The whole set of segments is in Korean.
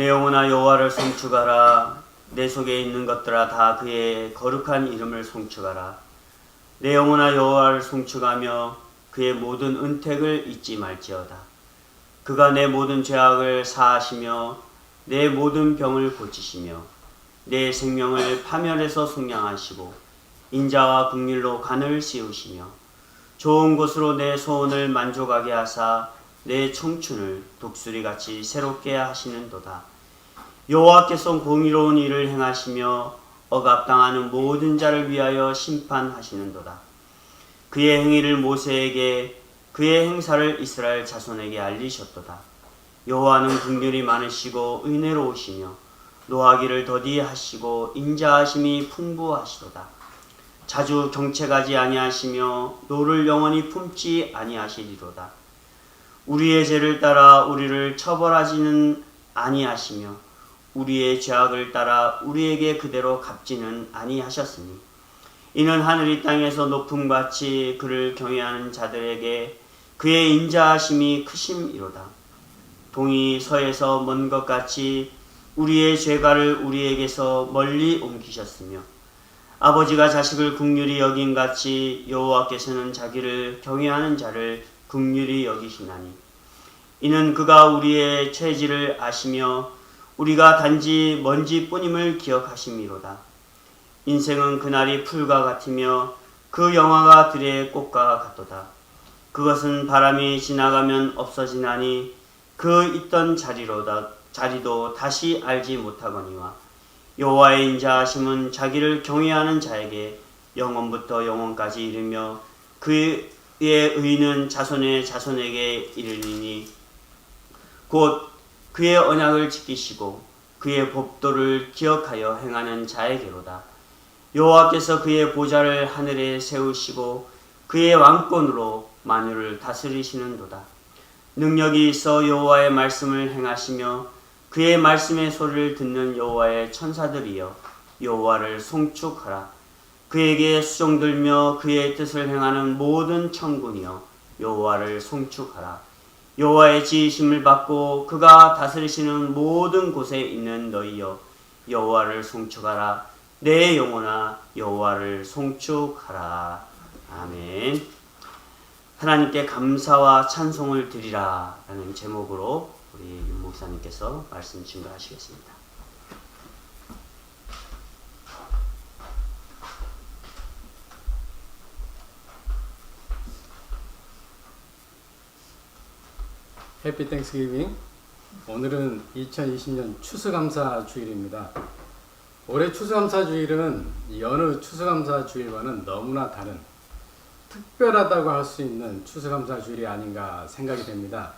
내 영혼아 여호와를 송축하라. 내 속에 있는 것들아 다 그의 거룩한 이름을 송축하라. 내 영혼아 여호와를 송축하며 그의 모든 은택을 잊지 말지어다. 그가 내 모든 죄악을 사하시며 내 모든 병을 고치시며 내 생명을 파멸에서 속량하시고 인자와 긍휼로 간을 씌우시며 좋은 곳으로 내 소원을 만족하게 하사 내 청춘을 독수리같이 새롭게 하시는도다. 여호와께서 공의로운 일을 행하시며 억압당하는 모든 자를 위하여 심판하시는도다. 그의 행위를 모세에게 그의 행사를 이스라엘 자손에게 알리셨도다. 여호와는 긍휼이 많으시고 은혜로우시며 노하기를 더디하시고 인자하심이 풍부하시도다. 자주 경책하지 아니하시며 노를 영원히 품지 아니하시리로다. 우리의 죄를 따라 우리를 처벌하지는 아니하시며 우리의 죄악을 따라 우리에게 그대로 갚지는 아니하셨으니 이는 하늘이 땅에서 높음같이 그를 경외하는 자들에게 그의 인자하심이 크심이로다. 동이 서에서 먼 것 같이 우리의 죄가를 우리에게서 멀리 옮기셨으며 아버지가 자식을 긍휼히 여김같이 여호와께서는 자기를 경외하는 자를 긍휼히 여기시나니 이는 그가 우리의 죄질을 아시며 우리가 단지 먼지뿐임을 기억하심이로다. 인생은 그날이 풀과 같으며 그 영화가 들의 꽃과 같도다. 그것은 바람이 지나가면 없어지나니 그 있던 자리도 다시 알지 못하거니와 여호와의 인자하심은 자기를 경외하는 자에게 영원부터 영원까지 이르며 그의 의는 자손의 자손에게 이르리니 곧 그의 언약을 지키시고 그의 법도를 기억하여 행하는 자에게로다. 여호와께서 그의 보좌를 하늘에 세우시고 그의 왕권으로 만유를 다스리시는도다. 능력이 있어 여호와의 말씀을 행하시며 그의 말씀의 소리를 듣는 여호와의 천사들이여 여호와를 송축하라. 그에게 수종들며 그의 뜻을 행하는 모든 천군이여 여호와를 송축하라. 여호와의 지으심을 받고 그가 다스리시는 모든 곳에 있는 너희여 여호와를 송축하라. 내 영혼아 여호와를 송축하라. 아멘. 하나님께 감사와 찬송을 드리라 라는 제목으로 우리 윤 목사님께서 말씀 증거하시겠습니다. 해피 땡스기빙. 오늘은 2020년 추수감사 주일입니다. 올해 추수감사 주일은 여느 추수감사 주일과는 너무나 다른 특별하다고 할 수 있는 추수감사 주일이 아닌가 생각이 됩니다.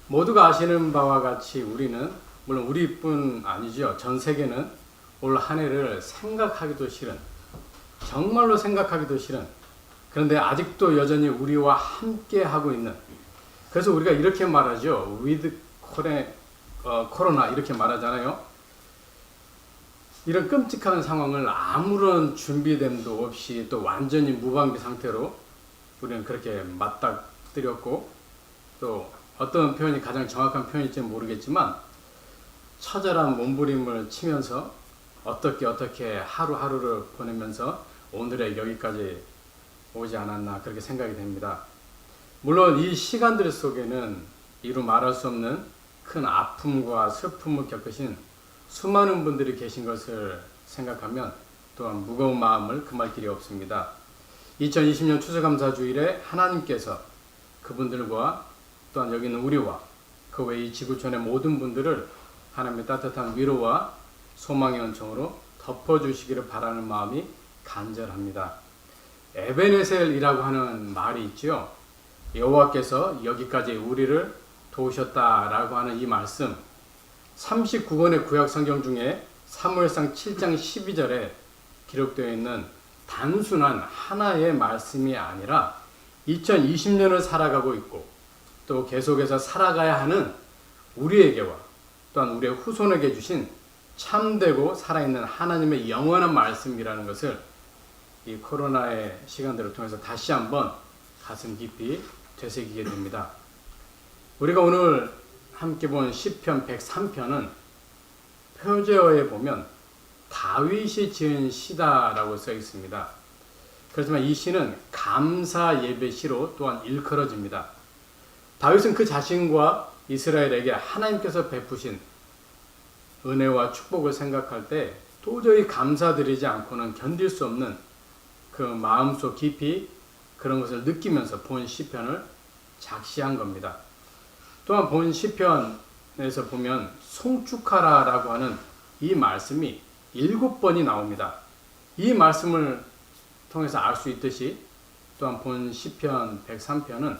모두가 아시는 바와 같이 우리는, 물론 우리뿐 아니죠, 전 세계는 올 한 해를 생각하기도 싫은, 정말로 생각하기도 싫은, 그런데 아직도 여전히 우리와 함께 하고 있는, 그래서 우리가 이렇게 말하죠. with 코로나 이렇게 말하잖아요. 이런 끔찍한 상황을 아무런 준비됨도 없이 또 완전히 무방비 상태로 우리는 그렇게 맞닥뜨렸고, 또 어떤 표현이 가장 정확한 표현일지 모르겠지만 처절한 몸부림을 치면서 어떻게 하루하루를 보내면서 오늘의 여기까지 오지 않았나 그렇게 생각이 됩니다. 물론 이 시간들 속에는 이루 말할 수 없는 큰 아픔과 슬픔을 겪으신 수많은 분들이 계신 것을 생각하면 또한 무거운 마음을 금할 길이 없습니다. 2020년 추수감사 주일에 하나님께서 그분들과 또한 여기 있는 우리와 그 외의 지구촌의 모든 분들을 하나님의 따뜻한 위로와 소망의 은총으로 덮어주시기를 바라는 마음이 간절합니다. 에베네셀이라고 하는 말이 있지요. 여호와께서 여기까지 우리를 도우셨다라고 하는 이 말씀, 39권의 구약 성경 중에 사무엘상 7장 12절에 기록되어 있는 단순한 하나의 말씀이 아니라 2020년을 살아가고 있고 또 계속해서 살아가야 하는 우리에게와 또한 우리의 후손에게 주신 참되고 살아있는 하나님의 영원한 말씀이라는 것을 이 코로나의 시간들을 통해서 다시 한번 가슴 깊이 되새기게 됩니다. 우리가 오늘 함께 본 시편 103편은 표제어에 보면 다윗이 지은 시다라고 써 있습니다. 그렇지만 이 시는 감사 예배 시로 또한 일컬어집니다. 다윗은 그 자신과 이스라엘에게 하나님께서 베푸신 은혜와 축복을 생각할 때 도저히 감사드리지 않고는 견딜 수 없는 그 마음속 깊이 그런 것을 느끼면서 본 시편을 작시한 겁니다. 또한 본 시편에서 보면 송축하라라고 하는 이 말씀이 7번이 나옵니다. 이 말씀을 통해서 알 수 있듯이 또한 본 시편 103편은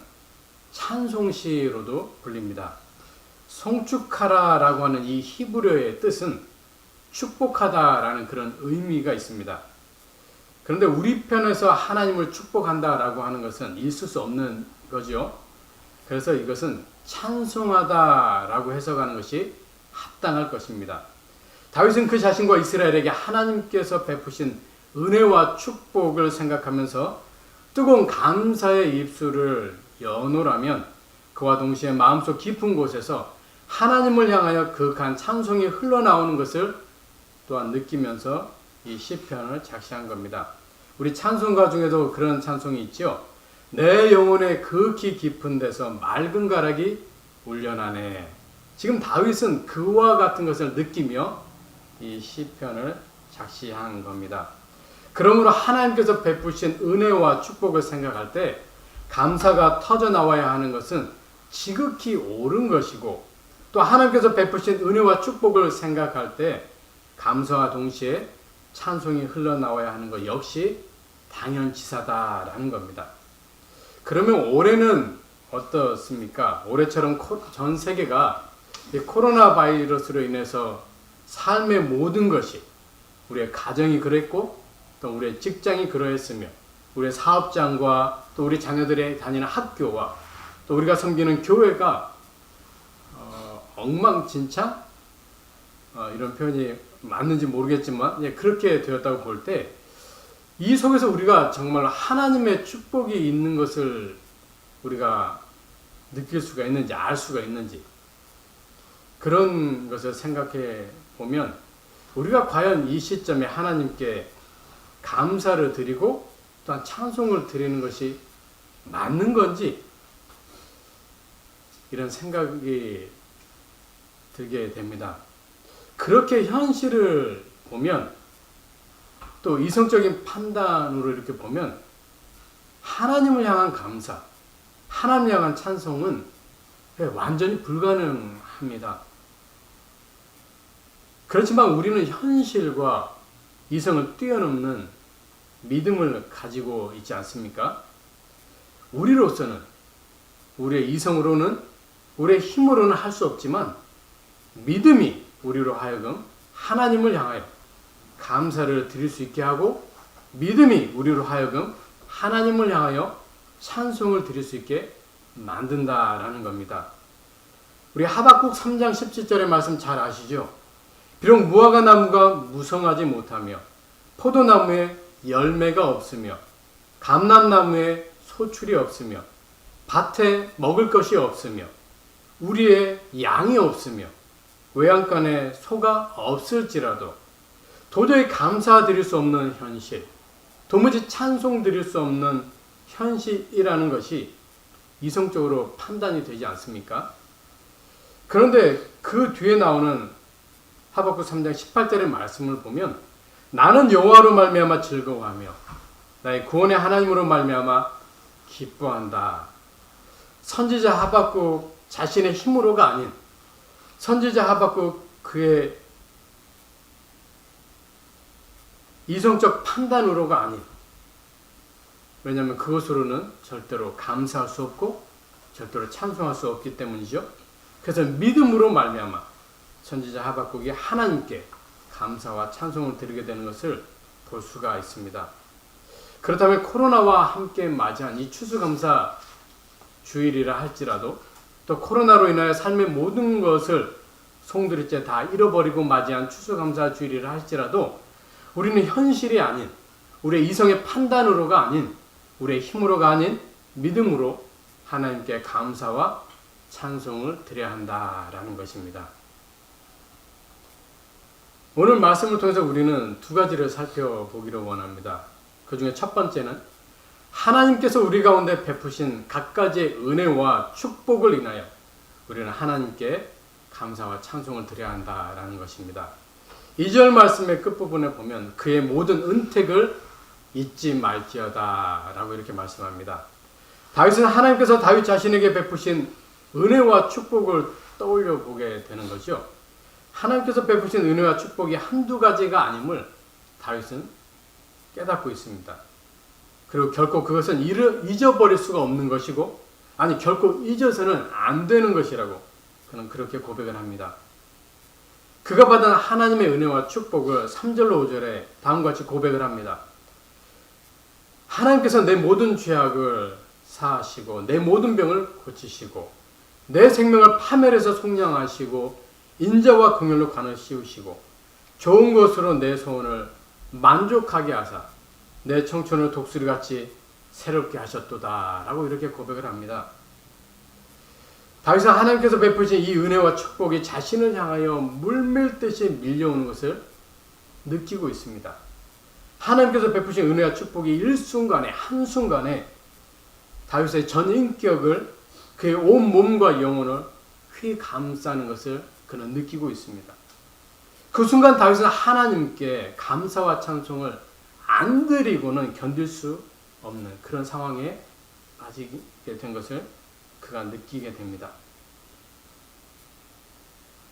찬송시로도 불립니다. 송축하라라고 하는 이 히브리어의 뜻은 축복하다라는 그런 의미가 있습니다. 그런데 우리 편에서 하나님을 축복한다라고 하는 것은 있을 수 없는 거죠. 그래서 이것은 찬송하다라고 해석하는 것이 합당할 것입니다. 다윗은 그 자신과 이스라엘에게 하나님께서 베푸신 은혜와 축복을 생각하면서 뜨거운 감사의 입술을 여노라면 그와 동시에 마음속 깊은 곳에서 하나님을 향하여 그윽한 찬송이 흘러나오는 것을 또한 느끼면서 이 시편을 작시한 겁니다. 우리 찬송가 중에도 그런 찬송이 있죠. 내 영혼의 극히 깊은 데서 맑은 가락이 울려나네. 지금 다윗은 그와 같은 것을 느끼며 이 시편을 작시한 겁니다. 그러므로 하나님께서 베푸신 은혜와 축복을 생각할 때 감사가 터져 나와야 하는 것은 지극히 옳은 것이고, 또 하나님께서 베푸신 은혜와 축복을 생각할 때 감사와 동시에 찬송이 흘러나와야 하는 것 역시 당연지사다라는 겁니다. 그러면 올해는 어떻습니까? 올해처럼 전 세계가 코로나 바이러스로 인해서 삶의 모든 것이, 우리의 가정이 그랬고 또 우리의 직장이 그러했으며 우리의 사업장과 또 우리 자녀들이 다니는 학교와 또 우리가 섬기는 교회가 엉망진창? 이런 표현이 맞는지 모르겠지만 그렇게 되었다고 볼 때 이 속에서 우리가 정말 하나님의 축복이 있는 것을 우리가 느낄 수가 있는지 알 수가 있는지, 그런 것을 생각해 보면 우리가 과연 이 시점에 하나님께 감사를 드리고 또한 찬송을 드리는 것이 맞는 건지, 이런 생각이 들게 됩니다. 그렇게 현실을 보면 또 이성적인 판단으로 이렇게 보면 하나님을 향한 감사, 하나님을 향한 찬송은 완전히 불가능합니다. 그렇지만 우리는 현실과 이성을 뛰어넘는 믿음을 가지고 있지 않습니까? 우리로서는, 우리의 이성으로는, 우리의 힘으로는 할 수 없지만 믿음이 우리로 하여금 하나님을 향하여 감사를 드릴 수 있게 하고, 믿음이 우리로 하여금 하나님을 향하여 찬송을 드릴 수 있게 만든다라는 겁니다. 우리 하박국 3장 17절의 말씀 잘 아시죠? 비록 무화과 나무가 무성하지 못하며 포도나무에 열매가 없으며 감람나무에 소출이 없으며 밭에 먹을 것이 없으며 우리의 양이 없으며 외양간에 소가 없을지라도 도저히 감사드릴 수 없는 현실, 도무지 찬송드릴 수 없는 현실이라는 것이 이성적으로 판단이 되지 않습니까? 그런데 그 뒤에 나오는 하박국 3장 18절의 말씀을 보면 나는 여호와로 말미암아 즐거워하며 나의 구원의 하나님으로 말미암아 기뻐한다. 선지자 하박국 자신의 힘으로가 아닌, 선지자 하박국 그의 이성적 판단으로가 아닌, 왜냐하면 그것으로는 절대로 감사할 수 없고 절대로 찬송할 수 없기 때문이죠. 그래서 믿음으로 말미암아 선지자 하박국이 하나님께 감사와 찬송을 드리게 되는 것을 볼 수가 있습니다. 그렇다면 코로나와 함께 맞이한 이 추수감사 주일이라 할지라도, 또 코로나로 인하여 삶의 모든 것을 송두리째 다 잃어버리고 맞이한 추수감사 주일이라 할지라도 우리는 현실이 아닌, 우리의 이성의 판단으로가 아닌, 우리의 힘으로가 아닌 믿음으로 하나님께 감사와 찬송을 드려야 한다라는 것입니다. 오늘 말씀을 통해서 우리는 두 가지를 살펴보기를 원합니다. 그 중에 첫 번째는 하나님께서 우리 가운데 베푸신 각가지의 은혜와 축복을 인하여 우리는 하나님께 감사와 찬송을 드려야 한다라는 것입니다. 2절 말씀의 끝부분에 보면 그의 모든 은택을 잊지 말지어다 라고 이렇게 말씀합니다. 다윗은 하나님께서 다윗 자신에게 베푸신 은혜와 축복을 떠올려 보게 되는 거죠. 하나님께서 베푸신 은혜와 축복이 한두 가지가 아님을 다윗은 깨닫고 있습니다. 그리고 결코 그것은 잊어버릴 수가 없는 것이고, 아니 결코 잊어서는 안 되는 것이라고 그는 그렇게 고백을 합니다. 그가 받은 하나님의 은혜와 축복을 3절로 5절에 다음과 같이 고백을 합니다. 하나님께서 내 모든 죄악을 사하시고 내 모든 병을 고치시고 내 생명을 파멸해서 속량하시고 인자와 긍휼로 관을 씌우시고 좋은 것으로 내 소원을 만족하게 하사 내 청춘을 독수리같이 새롭게 하셨도다 라고 이렇게 고백을 합니다. 다윗은 하나님께서 베푸신 이 은혜와 축복이 자신을 향하여 물밀듯이 밀려오는 것을 느끼고 있습니다. 하나님께서 베푸신 은혜와 축복이 일순간에 한순간에 다윗의 전 인격을 그의 온 몸과 영혼을 휘감싸는 것을 그는 느끼고 있습니다. 그 순간 다윗은 하나님께 감사와 찬송을 안 드리고는 견딜 수 없는 그런 상황에 빠지게 된 것을 그가 느끼게 됩니다.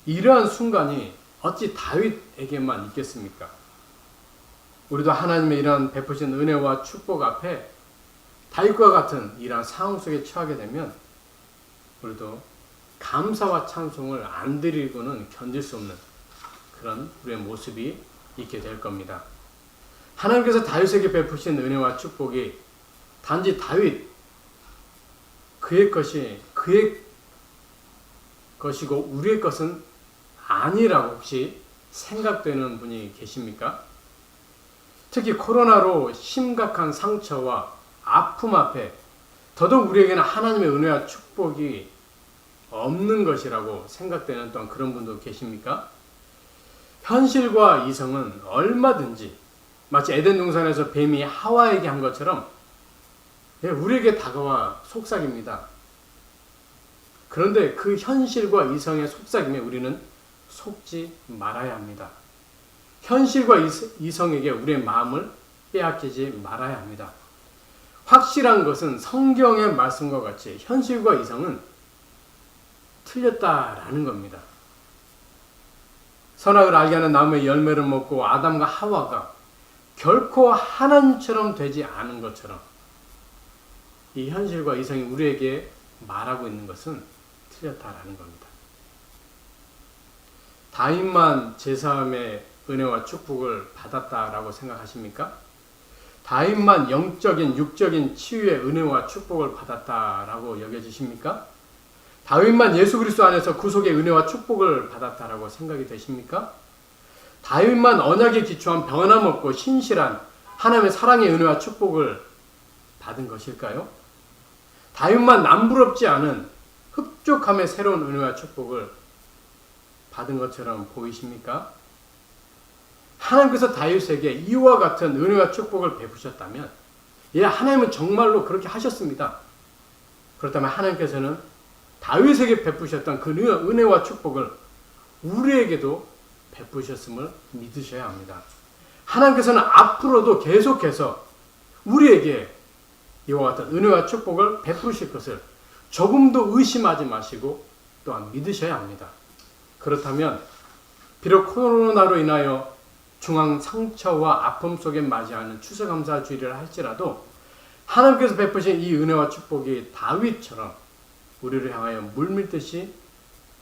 이러한 순간이 어찌 다윗에게만 있겠습니까? 우리도 하나님의 이러한 베푸신 은혜와 축복 앞에 다윗과 같은 이러한 상황 속에 처하게 되면 우리도 감사와 찬송을 안 드리고는 견딜 수 없는 그런 우리의 모습이 있게 될 겁니다. 하나님께서 다윗에게 베푸신 은혜와 축복이 단지 다윗 그의 것이고 우리의 것은 아니라고 혹시 생각되는 분이 계십니까? 특히 코로나로 심각한 상처와 아픔 앞에 더더욱 우리에게는 하나님의 은혜와 축복이 없는 것이라고 생각되는 또한 그런 분도 계십니까? 현실과 이성은 얼마든지 마치 에덴 동산에서 뱀이 하와에게 한 것처럼 우리에게 다가와 속삭입니다. 그런데 그 현실과 이성의 속삭임에 우리는 속지 말아야 합니다. 현실과 이성에게 우리의 마음을 빼앗기지 말아야 합니다. 확실한 것은 성경의 말씀과 같이 현실과 이성은 틀렸다라는 겁니다. 선악을 알게 하는 나무의 열매를 먹고 아담과 하와가 결코 하나님처럼 되지 않은 것처럼 이 현실과 이성이 우리에게 말하고 있는 것은 틀렸다라는 겁니다. 다윗만 제사함의 은혜와 축복을 받았다라고 생각하십니까? 다윗만 영적인 육적인 치유의 은혜와 축복을 받았다라고 여겨지십니까? 다윗만 예수 그리스도 안에서 구속의 은혜와 축복을 받았다라고 생각이 되십니까? 다윗만 언약에 기초한 변함없고 신실한 하나님의 사랑의 은혜와 축복을 받은 것일까요? 다윗만 남부럽지 않은 흡족함의 새로운 은혜와 축복을 받은 것처럼 보이십니까? 하나님께서 다윗에게 이와 같은 은혜와 축복을 베푸셨다면 하나님은 정말로 그렇게 하셨습니다. 그렇다면 하나님께서는 다윗에게 베푸셨던 그 은혜와 축복을 우리에게도 베푸셨음을 믿으셔야 합니다. 하나님께서는 앞으로도 계속해서 우리에게 이와 같은 은혜와 축복을 베푸실 것을 조금도 의심하지 마시고 또한 믿으셔야 합니다. 그렇다면 비록 코로나로 인하여 중앙 상처와 아픔 속에 맞이하는 추수감사 주일이라 할지라도 하나님께서 베푸신 이 은혜와 축복이 다윗처럼 우리를 향하여 물밀듯이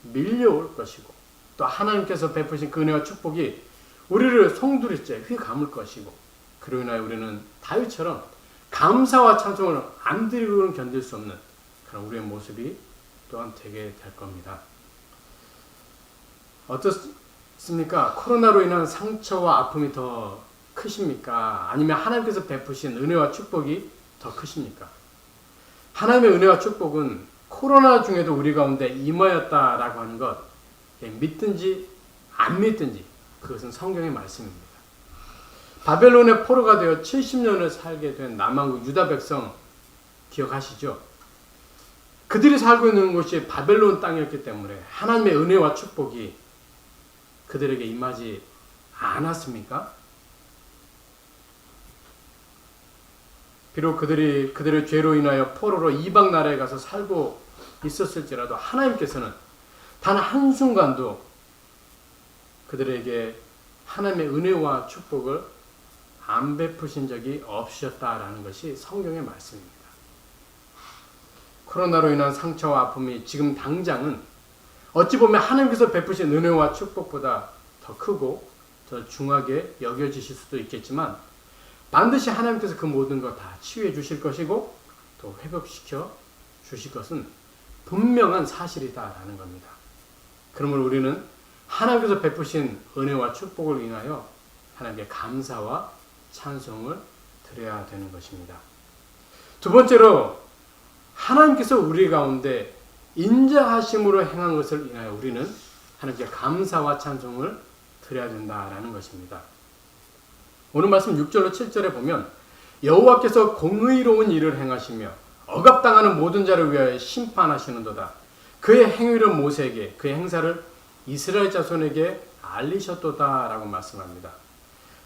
밀려올 것이고 또 하나님께서 베푸신 그 은혜와 축복이 우리를 송두리째 휘감을 것이고 그로 인하여 우리는 다윗처럼 감사와 찬송을 안 드리고는 견딜 수 없는 그런 우리의 모습이 또한 되게 될 겁니다. 어떻습니까? 코로나로 인한 상처와 아픔이 더 크십니까? 아니면 하나님께서 베푸신 은혜와 축복이 더 크십니까? 하나님의 은혜와 축복은 코로나 중에도 우리 가운데 임하였다라고 하는 것 믿든지 안 믿든지 그것은 성경의 말씀입니다. 바벨론의 포로가 되어 70년을 살게 된 남한국 유다 백성 기억하시죠? 그들이 살고 있는 곳이 바벨론 땅이었기 때문에 하나님의 은혜와 축복이 그들에게 임하지 않았습니까? 비록 그들의 죄로 인하여 포로로 이방 나라에 가서 살고 있었을지라도 하나님께서는 단 한순간도 그들에게 하나님의 은혜와 축복을 안 베푸신 적이 없으셨다라는 것이 성경의 말씀입니다. 코로나로 인한 상처와 아픔이 지금 당장은 어찌 보면 하나님께서 베푸신 은혜와 축복보다 더 크고 더 중하게 여겨지실 수도 있겠지만 반드시 하나님께서 그 모든 것 다 치유해 주실 것이고 또 회복시켜 주실 것은 분명한 사실이다라는 겁니다. 그러므로 우리는 하나님께서 베푸신 은혜와 축복을 인하여 하나님께 감사와 찬송을 드려야 되는 것입니다. 두 번째로 하나님께서 우리 가운데 인자하심으로 행한 것을 인하여 우리는 하나님께 감사와 찬송을 드려야 된다라는 것입니다. 오늘 말씀 6절로 7절에 보면 여호와께서 공의로운 일을 행하시며 억압당하는 모든 자를 위하여 심판하시는도다. 그의 행위를 모세에게 그의 행사를 이스라엘 자손에게 알리셨도다 라고 말씀합니다.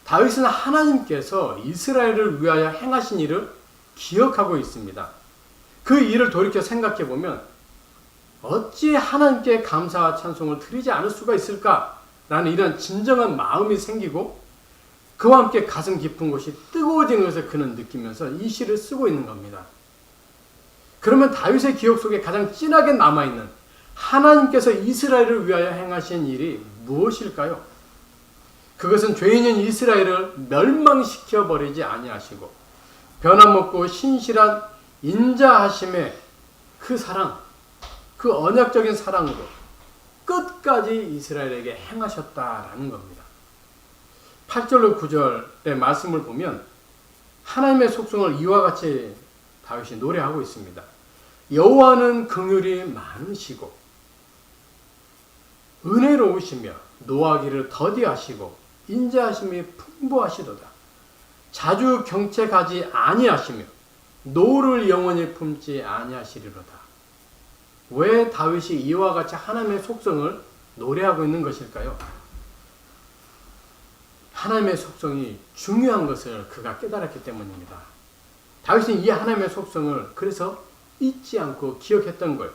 다윗은 하나님께서 이스라엘을 위하여 행하신 일을 기억하고 있습니다. 그 일을 돌이켜 생각해 보면 어찌 하나님께 감사와 찬송을 드리지 않을 수가 있을까라는 이런 진정한 마음이 생기고 그와 함께 가슴 깊은 곳이 뜨거워지는 것을 그는 느끼면서 이 시를 쓰고 있는 겁니다. 그러면 다윗의 기억 속에 가장 진하게 남아있는 하나님께서 이스라엘을 위하여 행하신 일이 무엇일까요? 그것은 죄인인 이스라엘을 멸망시켜 버리지 아니하시고 변함없고 신실한 인자하심의 그 사랑, 그 언약적인 사랑으로 끝까지 이스라엘에게 행하셨다라는 겁니다. 8절로 9절의 말씀을 보면 하나님의 속성을 이와 같이 다윗이 노래하고 있습니다. 여호와는 긍휼이 많으시고 은혜로우시며 노하기를 더디하시고 인자하심이 풍부하시도다. 자주 경책하지 아니하시며 노를 영원히 품지 아니하시리로다. 왜 다윗이 이와 같이 하나님의 속성을 노래하고 있는 것일까요? 하나님의 속성이 중요한 것을 그가 깨달았기 때문입니다. 다윗은 이 하나님의 속성을 그래서 잊지 않고 기억했던 거예요.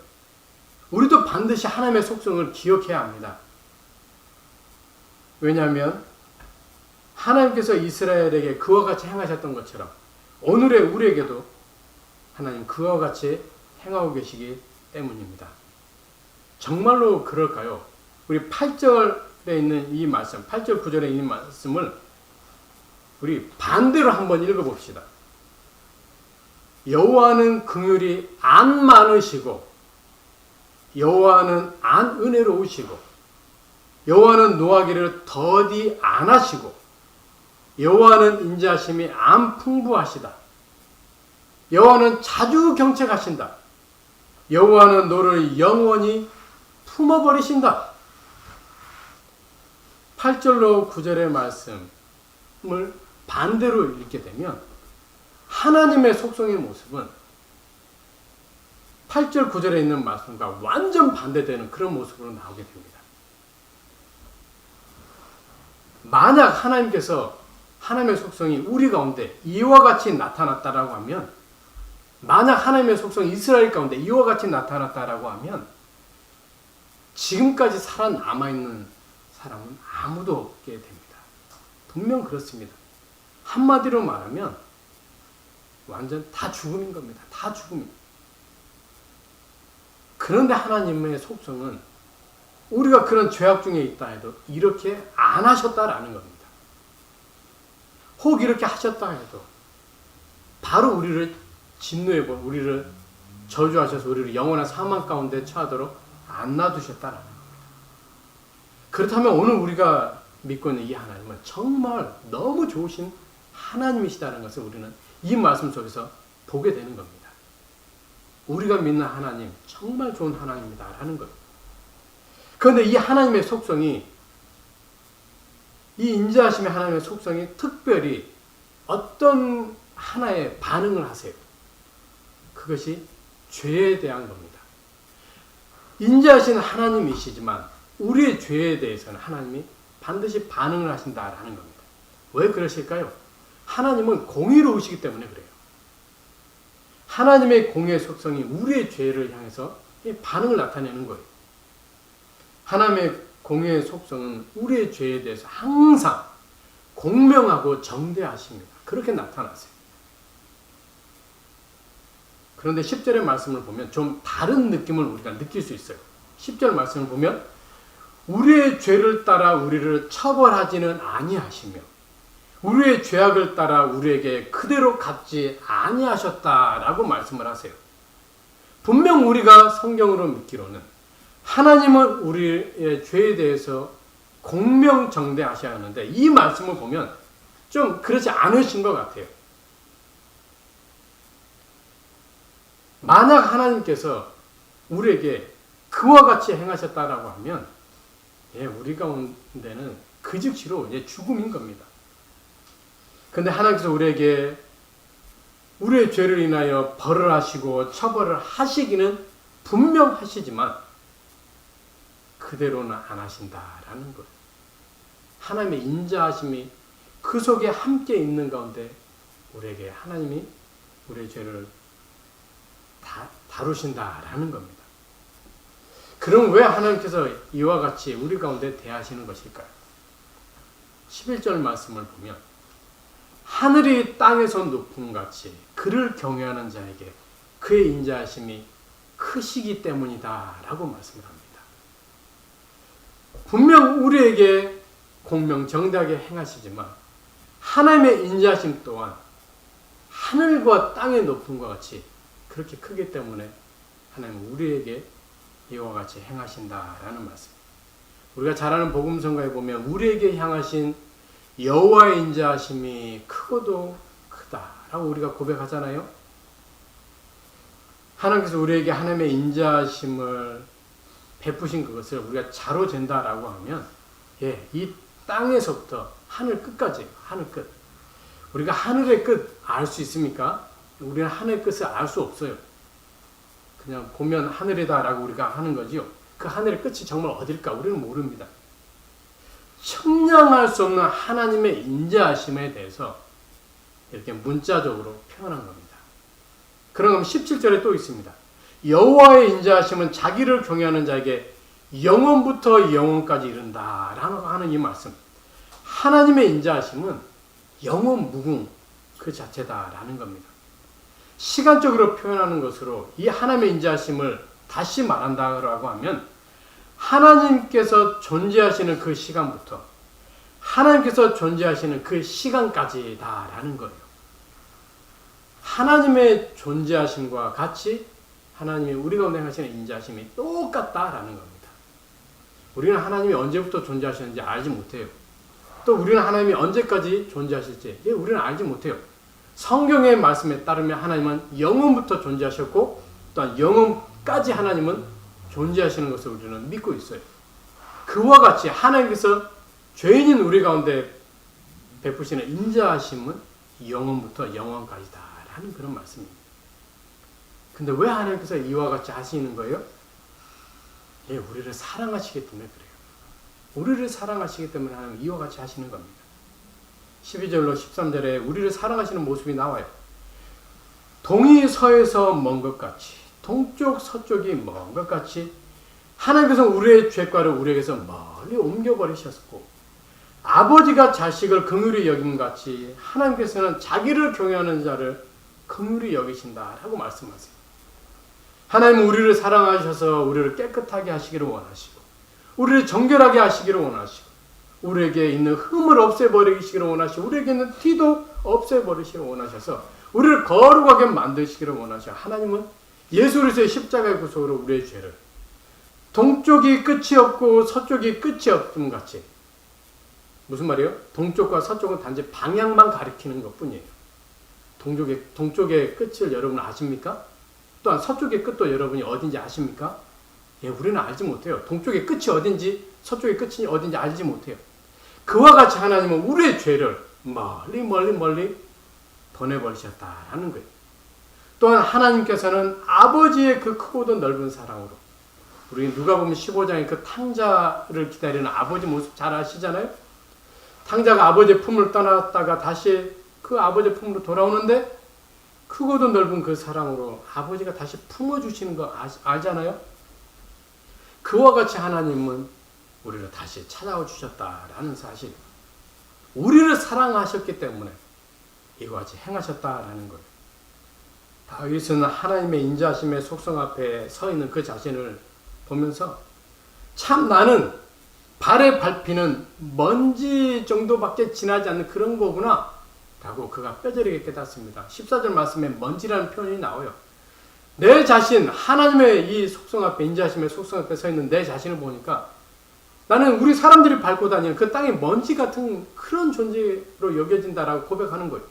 우리도 반드시 하나님의 속성을 기억해야 합니다. 왜냐하면 하나님께서 이스라엘에게 그와 같이 행하셨던 것처럼 오늘의 우리에게도 하나님 그와 같이 행하고 계시기 때문입니다. 정말로 그럴까요? 우리 8절에 있는 이 말씀, 8절 9절에 있는 말씀을 우리 반대로 한번 읽어봅시다. 여호와는 긍휼이 안 많으시고 여호와는 안 은혜로우시고 여호와는 노하기를 더디 안 하시고 여호와는 인자하심이 안 풍부하시다. 여호와는 자주 경책하신다. 여호와는 너를 영원히 품어버리신다. 8절로 9절의 말씀을 반대로 읽게 되면 하나님의 속성의 모습은 8절 9절에 있는 말씀과 완전 반대되는 그런 모습으로 나오게 됩니다. 만약 하나님께서 하나님의 속성이 우리 가운데 이와 같이 나타났다라고 하면, 만약 하나님의 속성이 이스라엘 가운데 이와 같이 나타났다라고 하면 지금까지 살아남아있는 사람은 아무도 없게 됩니다. 분명 그렇습니다. 한마디로 말하면 완전 다 죽음인 겁니다. 다 죽음입니다. 그런데 하나님의 속성은 우리가 그런 죄악 중에 있다 해도 이렇게 안 하셨다라는 겁니다. 혹 이렇게 하셨다 해도 바로 우리를 진노해버리고 우리를 저주하셔서 우리를 영원한 사망 가운데 처하도록 안 놔두셨다라는 겁니다. 그렇다면 오늘 우리가 믿고 있는 이 하나님은 정말 너무 좋으신 하나님이시다는 것을 우리는 이 말씀 속에서 보게 되는 겁니다. 우리가 믿는 하나님 정말 좋은 하나님이다라는 것. 그런데 이 하나님의 속성이 이 인자하심의 하나님의 속성이 특별히 어떤 하나의 반응을 하세요. 그것이 죄에 대한 겁니다. 인자하신 하나님이시지만 우리의 죄에 대해서는 하나님이 반드시 반응을 하신다라는 겁니다. 왜 그러실까요? 하나님은 공의로우시기 때문에 그래요. 하나님의 공의의 속성이 우리의 죄를 향해서 반응을 나타내는 거예요. 하나님의 공의의 속성은 우리의 죄에 대해서 항상 공명하고 정대하십니다. 그렇게 나타났어요. 그런데 10절의 말씀을 보면 좀 다른 느낌을 우리가 느낄 수 있어요. 10절 말씀을 보면 우리의 죄를 따라 우리를 처벌하지는 아니하시며 우리의 죄악을 따라 우리에게 그대로 갚지 아니하셨다라고 말씀을 하세요. 분명 우리가 성경으로 믿기로는 하나님은 우리의 죄에 대해서 공명정대하셔야 하는데 이 말씀을 보면 좀 그렇지 않으신 것 같아요. 만약 하나님께서 우리에게 그와 같이 행하셨다라고 하면 우리 가운데는 그 즉시로 죽음인 겁니다. 근데 하나님께서 우리에게 우리의 죄를 인하여 벌을 하시고 처벌을 하시기는 분명하시지만 그대로는 안 하신다라는 거예요. 하나님의 인자하심이 그 속에 함께 있는 가운데 우리에게 하나님이 우리의 죄를 다루신다라는 겁니다. 그럼 왜 하나님께서 이와 같이 우리 가운데 대하시는 것일까요? 11절 말씀을 보면 하늘이 땅에서 높음 같이 그를 경외하는 자에게 그의 인자하심이 크시기 때문이다 라고 말씀을 합니다. 분명 우리에게 공명정대하게 행하시지만 하나님의 인자하심 또한 하늘과 땅의 높음과 같이 그렇게 크기 때문에 하나님은 우리에게 이와 같이 행하신다라는 말씀. 우리가 잘 아는 복음성가에 보면 우리에게 향하신 여호와의 인자하심이 크고도 크다라고 우리가 고백하잖아요. 하나님께서 우리에게 하나님의 인자하심을 베푸신 그것을 우리가 자로 잰다라고 하면 이 땅에서부터 하늘 끝까지 하늘 끝. 우리가 하늘의 끝 알 수 있습니까? 우리는 하늘의 끝을 알 수 없어요. 그냥 보면 하늘이다라고 우리가 하는 거지요. 그 하늘의 끝이 정말 어딜까 우리는 모릅니다. 측량할 수 없는 하나님의 인자하심에 대해서 이렇게 문자적으로 표현한 겁니다. 그럼 17절에 또 있습니다. 여호와의 인자하심은 자기를 경외하는 자에게 영원부터 영원까지 이른다라고 하는 이 말씀. 하나님의 인자하심은 영원 무궁 그 자체다라는 겁니다. 시간적으로 표현하는 것으로 이 하나님의 인자하심을 다시 말한다고 하면 하나님께서 존재하시는 그 시간부터 하나님께서 존재하시는 그 시간까지다라는 거예요. 하나님의 존재하심과 같이 하나님이 우리 가운데 하시는 인자하심이 똑같다라는 겁니다. 우리는 하나님이 언제부터 존재하시는지 알지 못해요. 또 우리는 하나님이 언제까지 존재하실지 우리는 알지 못해요. 성경의 말씀에 따르면 하나님은 영원부터 존재하셨고 또한 영원까지 하나님은 존재하시는 것을 우리는 믿고 있어요. 그와 같이 하나님께서 죄인인 우리 가운데 베푸시는 인자하심은 영원부터 영원까지다라는 그런 말씀입니다. 근데 왜 하나님께서 이와 같이 하시는 거예요? 우리를 사랑하시기 때문에 그래요. 우리를 사랑하시기 때문에 하나님 이와 같이 하시는 겁니다. 12절로 13절에 우리를 사랑하시는 모습이 나와요. 동이 서에서 먼 것 같이 동쪽 서쪽이 먼 것 같이 하나님께서 우리의 죄과를 우리에게서 멀리 옮겨버리셨고 아버지가 자식을 긍휼히 여김 같이 하나님께서는 자기를 경외하는 자를 긍휼히 여기신다라고 말씀하세요. 하나님은 우리를 사랑하셔서 우리를 깨끗하게 하시기를 원하시고 우리를 정결하게 하시기를 원하시고 우리에게 있는 흠을 없애버리시기를 원하시고 우리에게 있는 티도 없애버리시기를 원하셔서 우리를 거룩하게 만드시기를 원하셔. 하나님은 예수 그리스도의 십자가의 구속으로 우리의 죄를 동쪽이 끝이 없고 서쪽이 끝이 없음 같이 무슨 말이에요? 동쪽과 서쪽은 단지 방향만 가리키는 것뿐이에요. 동쪽의 끝을 여러분 아십니까? 또한 서쪽의 끝도 여러분이 어딘지 아십니까? 우리는 알지 못해요. 동쪽의 끝이 어딘지 서쪽의 끝이 어딘지 알지 못해요. 그와 같이 하나님은 우리의 죄를 멀리 멀리 멀리 보내버리셨다라는 거예요. 또한 하나님께서는 아버지의 그 크고도 넓은 사랑으로, 우리 누가복음 15장의 그 탕자를 기다리는 아버지 모습 잘 아시잖아요. 탕자가 아버지의 품을 떠났다가 다시 그 아버지의 품으로 돌아오는데 크고도 넓은 그 사랑으로 아버지가 다시 품어주시는 거 알잖아요. 그와 같이 하나님은 우리를 다시 찾아와 주셨다라는 사실, 우리를 사랑하셨기 때문에 이와 같이 행하셨다라는 거예요. 다윗은 하나님의 인자하심의 속성 앞에 서 있는 그 자신을 보면서 참 나는 발에 밟히는 먼지 정도밖에 지나지 않는 그런 거구나 라고 그가 뼈저리게 깨닫습니다. 14절 말씀에 먼지라는 표현이 나와요. 내 자신, 하나님의 이 속성 앞에, 인자하심의 속성 앞에 서 있는 내 자신을 보니까 나는 우리 사람들이 밟고 다니는 그 땅의 먼지 같은 그런 존재로 여겨진다라고 고백하는 거예요.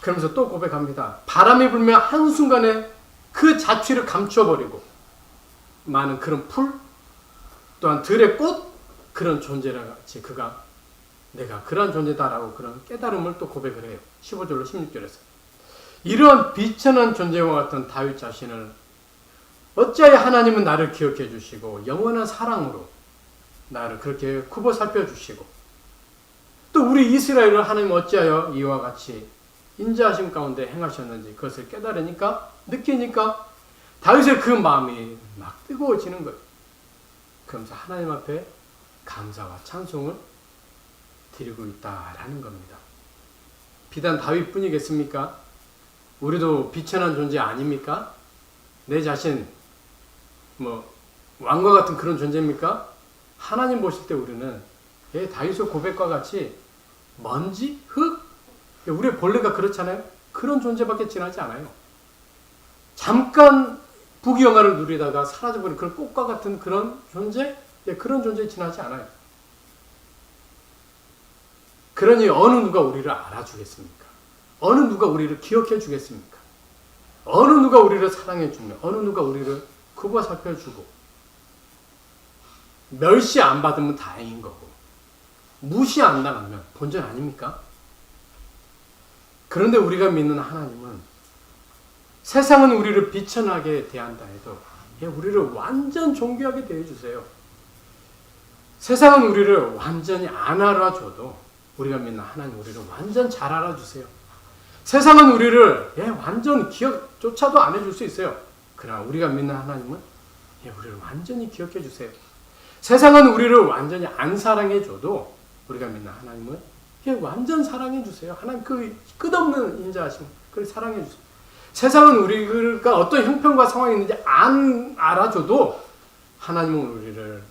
그러면서 또 고백합니다. 바람이 불면 한순간에 그 자취를 감춰버리고 많은 그런 풀, 또한 들의 꽃, 그런 존재라 같이 그가 내가 그런 존재다라고 그런 깨달음을 또 고백을 해요. 15절로 16절에서. 이런 비천한 존재와 같은 다윗 자신을 어찌하여 하나님은 나를 기억해 주시고 영원한 사랑으로 나를 그렇게 굽어 살펴주시고 또 우리 이스라엘을 하나님 어찌하여 이와 같이 인자하심 가운데 행하셨는지 그것을 깨달으니까, 느끼니까 다윗의 그 마음이 막 뜨거워지는 거예요. 그러면서 하나님 앞에 감사와 찬송을 드리고 있다라는 겁니다. 비단 다윗뿐이겠습니까? 우리도 비천한 존재 아닙니까? 내 자신 왕과 같은 그런 존재입니까? 하나님 보실 때 우리는 다윗의 고백과 같이 먼지, 흙, 우리의 본래가 그렇잖아요. 그런 존재밖에 지나지 않아요. 잠깐 부귀영화를 누리다가 사라져버린 그런 꽃과 같은 그런 존재, 그런 존재에 지나지 않아요. 그러니 어느 누가 우리를 알아주겠습니까? 어느 누가 우리를 기억해 주겠습니까? 어느 누가 우리를 사랑해 주며 어느 누가 우리를 굽어 살펴주고 멸시 안 받으면 다행인 거고 무시 안 당하면 본전 아닙니까? 그런데 우리가 믿는 하나님은 세상은 우리를 비천하게 대한다 해도 우리를 완전 존귀하게 대해주세요. 세상은 우리를 완전히 안 알아줘도 우리가 믿는 하나님 우리를 완전 잘 알아주세요. 세상은 우리를 완전 기억조차도 안 해줄 수 있어요. 그러나 우리가 믿는 하나님은 우리를 완전히 기억해 주세요. 세상은 우리를 완전히 안 사랑해줘도 우리가 믿는 하나님은 완전 사랑해 주세요. 하나님 그 끝없는 인자하심, 그걸 사랑해 주세요. 세상은 우리가 어떤 형편과 상황이 있는지 안 알아줘도 하나님은 우리를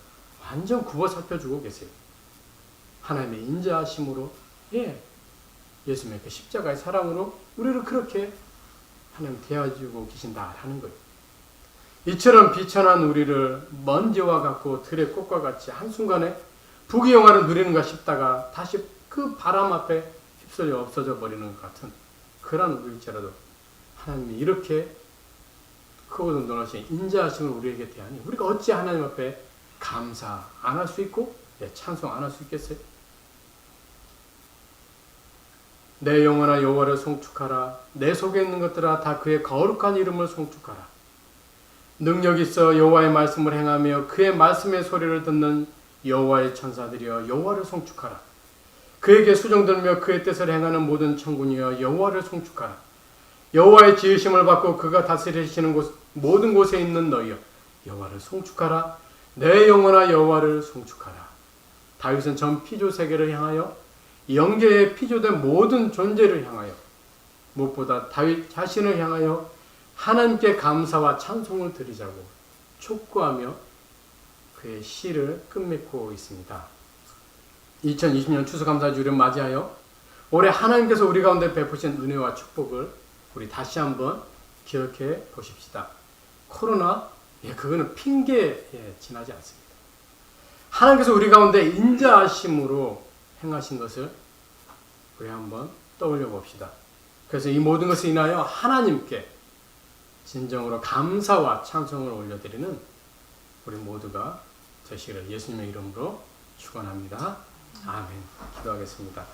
완전 굽어 살펴주고 계세요. 하나님의 인자하심으로, 예수님의 그 십자가의 사랑으로 우리를 그렇게 하나님 대해주고 계신다라는 거예요. 이처럼 비천한 우리를 먼지와 같고 들의 꽃과 같이 한순간에 부귀영화를 누리는가 싶다가 다시 그 바람 앞에 휩쓸려 없어져 버리는 것 같은 그런 우리일지라도 하나님이 이렇게 크고도 놀라신 인자하심을 우리에게 대하니 우리가 어찌 하나님 앞에 감사 안 할 수 있고 찬송 안 할 수 있겠어요? 내 영혼아 여호와를 송축하라. 내 속에 있는 것들아 다 그의 거룩한 이름을 송축하라. 능력 있어 여호와의 말씀을 행하며 그의 말씀의 소리를 듣는 여호와의 천사들이여 여호와를 송축하라. 그에게 수종들며 그의 뜻을 행하는 모든 천군이여 여호와를 송축하라. 여호와의 지으심을 받고 그가 다스리시는 모든 곳에 있는 너희여 여호와를 송축하라. 내 영혼아 여호와를 송축하라. 다윗은 전 피조 세계를 향하여 영계에 피조된 모든 존재를 향하여 무엇보다 다윗 자신을 향하여 하나님께 감사와 찬송을 드리자고 촉구하며 그의 시를 끝맺고 있습니다. 2020년 추수감사주를 맞이하여 올해 하나님께서 우리 가운데 베푸신 은혜와 축복을 우리 다시 한번 기억해 보십시다. 코로나, 그거는 핑계에 지나지 않습니다. 하나님께서 우리 가운데 인자하심으로 행하신 것을 우리 한번 떠올려 봅시다. 그래서 이 모든 것을 인하여 하나님께 진정으로 감사와 찬송을 올려드리는 우리 모두가 되시기를 예수님의 이름으로 축원합니다. 아멘. 기도하겠습니다.